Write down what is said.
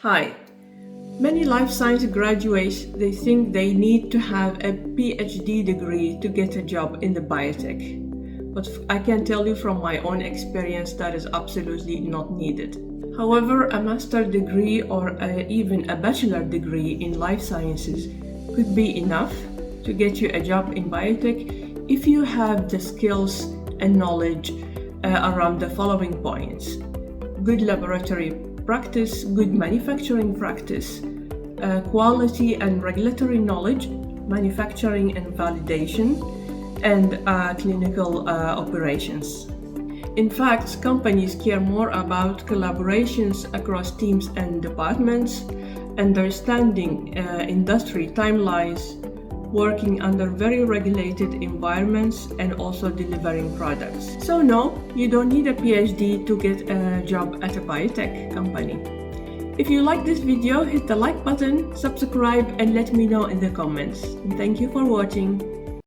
Hi. Many life science graduates, they think they need to have a PhD degree to get a job in the biotech. But I can tell you from my own experience that is absolutely not needed. However, a master degree or even a bachelor degree in life sciences could be enough to get you a job in biotech if you have the skills and knowledge around the following points: good laboratory practice, good manufacturing practice, quality and regulatory knowledge, manufacturing and validation, and clinical operations. In fact, companies care more about collaborations across teams and departments, understanding industry timelines, working under very regulated environments, and also delivering products. So no, you don't need a PhD to get a job at a biotech company. If you like this video, hit the like button, subscribe, and let me know in the comments. And thank you for watching.